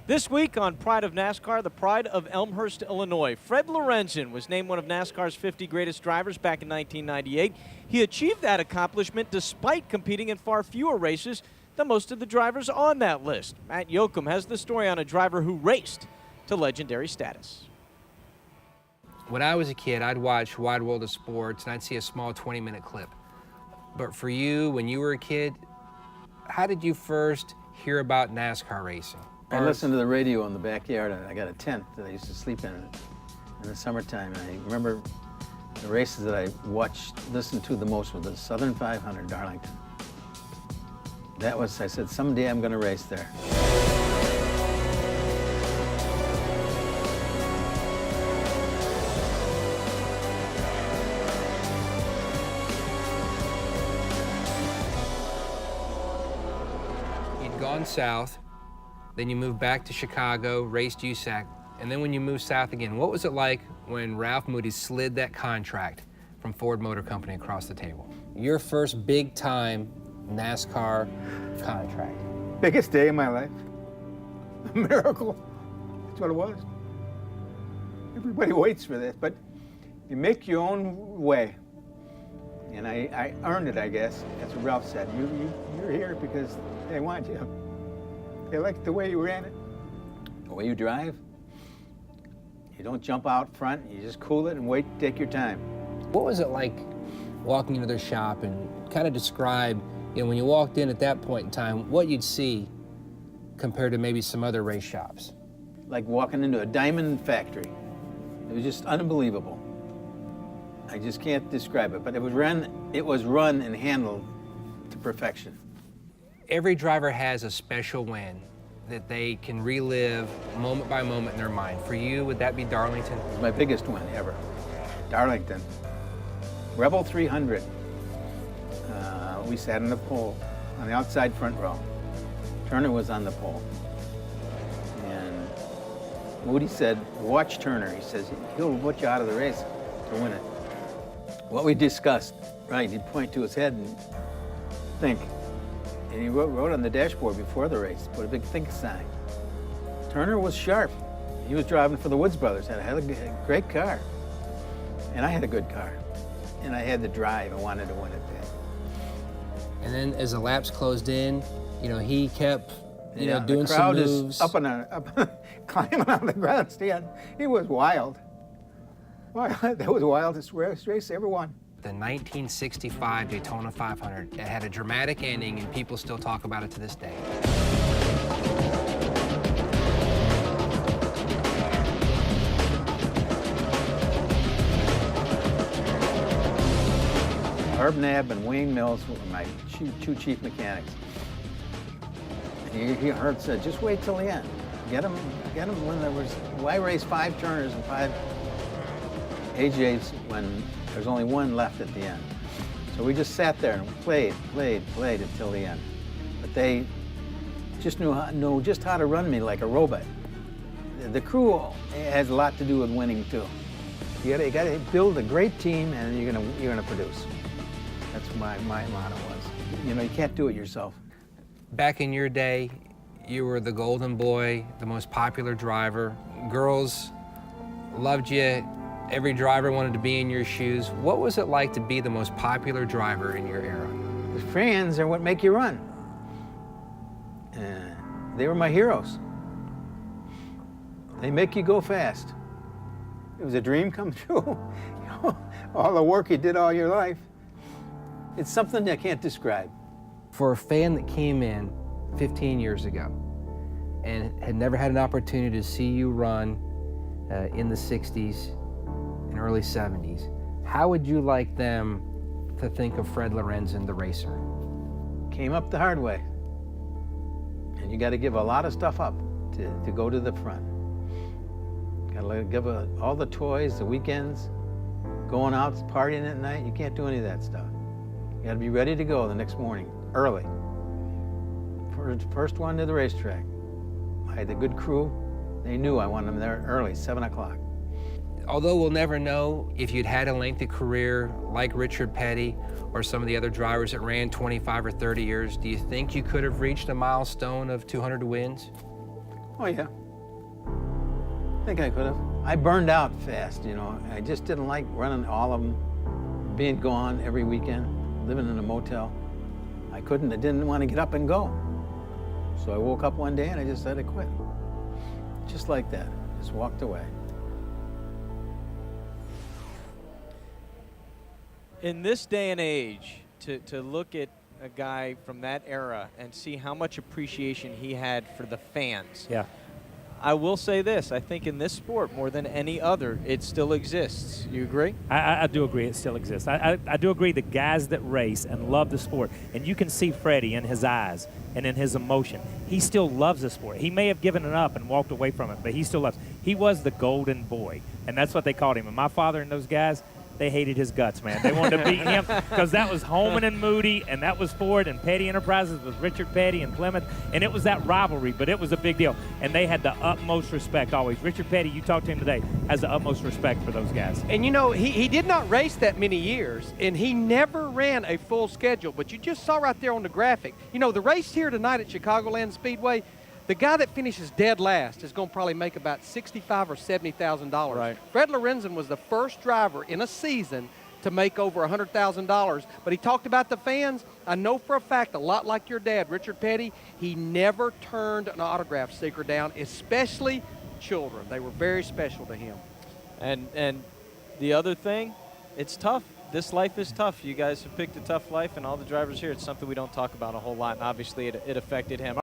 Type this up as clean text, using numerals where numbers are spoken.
This week on Pride of NASCAR, the pride of Elmhurst, Illinois. Fred Lorenzen was named one of NASCAR's 50 greatest drivers back in 1998. He achieved that accomplishment despite competing in far fewer races than most of the drivers on that list. Matt Yoakum has the story on a driver who raced to legendary status. When I was a kid, I'd watch Wide World of Sports and I'd see a small 20-minute clip. But for you, when you were a kid, how did you first hear about NASCAR racing? I listened to the radio in the backyard. I got a tent that I used to sleep in the summertime. And I remember the races that I listened to the most were the Southern 500, Darlington. That was, I said, someday I'm going to race there. You'd gone south, then you moved back to Chicago, raced USAC, and then when you moved south again, what was it like when Ralph Moody slid that contract from Ford Motor Company across the table? Your first big-time NASCAR contract. Biggest day of my life. A miracle. That's what it was. Everybody waits for this, but you make your own way. And I earned it, I guess. That's what Ralph said. You're here because they want you. They like the way you ran it, the way you drive. You don't jump out front, you just cool it and wait, take your time. What was it like walking into their shop and kind of describe, when you walked in at that point in time, what you'd see compared to maybe some other race shops? Like walking into a diamond factory. It was just unbelievable. I just can't describe it, but it was run and handled to perfection. Every driver has a special win that they can relive moment by moment in their mind. For you, would that be Darlington? It was my biggest win ever. Darlington. Rebel 300. We sat on the pole, on the outside front row. Turner was on the pole. And Moody said, watch Turner. He says, he'll put you out of the race to win it. What we discussed, right, he'd point to his head and think. And he wrote on the dashboard before the race, put a big think sign. Turner was sharp. He was driving for the Woods brothers, had a great car. And I had a good car. And I had the drive, I wanted to win it then. And then as the laps closed in, he kept, doing the crowd some moves. Is climbing on the grandstand. He was wild. That was the wildest race ever won. The 1965 Daytona 500, it had a dramatic ending and people still talk about it to this day. Herb Knapp and Wayne Mills were my two chief mechanics. Herb said, just wait till the end. Get them when there was, why race 5 Turners and 5 AJs when there's only one left at the end? So we just sat there and played until the end. But they just knew just how to run me like a robot. The crew has a lot to do with winning too. You gotta build a great team and you're gonna produce. That's what my motto was. You can't do it yourself. Back in your day, you were the golden boy, the most popular driver. Girls loved you. Every driver wanted to be in your shoes. What was it like to be the most popular driver in your era? The fans are what make you run. They were my heroes. They make you go fast. It was a dream come true. All the work you did all your life. It's something I can't describe. For a fan that came in 15 years ago and had never had an opportunity to see you run in the 60s and early 70s, how would you like them to think of Fred Lorenzen, the racer? Came up the hard way. And you got to give a lot of stuff up to go to the front. Got to give all the toys, the weekends, going out, partying at night. You can't do any of that stuff. You got to be ready to go the next morning, early. First one to the racetrack. I had a good crew. They knew I wanted them there early, 7 o'clock. Although we'll never know if you'd had a lengthy career like Richard Petty or some of the other drivers that ran 25 or 30 years, do you think you could have reached a milestone of 200 wins? Oh, yeah. I think I could have. I burned out fast, you know. I just didn't like running all of them, being gone every weekend, living in a motel. I didn't want to get up and go. So I woke up one day and I just had to quit. Just like that, just walked away. In this day and age, to look at a guy from that era and see how much appreciation he had for the fans. Yeah. I will say this, I think in this sport, more than any other, it still exists. You agree? I do agree it still exists. I do agree the guys that race and love the sport, and you can see Freddie in his eyes and in his emotion. He still loves the sport. He may have given it up and walked away from it, but he still loves it. He was the golden boy, and that's what they called him. And my father and those guys, they hated his guts, man. They wanted to beat him because that was Holman and Moody, and that was Ford, and Petty Enterprises was Richard Petty and Plymouth, and it was that rivalry, but it was a big deal. And they had the utmost respect always. Richard Petty, you talked to him today, has the utmost respect for those guys. And, you know, he did not race that many years, and he never ran a full schedule, but you just saw right there on the graphic. You know, the race here tonight at Chicagoland Speedway, the guy that finishes dead last is going to probably make about $65,000 or $70,000. Right. Fred Lorenzen was the first driver in a season to make over $100,000. But he talked about the fans. I know for a fact, a lot like your dad, Richard Petty, he never turned an autograph seeker down, especially children. They were very special to him. And the other thing, it's tough. This life is tough. You guys have picked a tough life, and all the drivers here, it's something we don't talk about a whole lot, and obviously it affected him.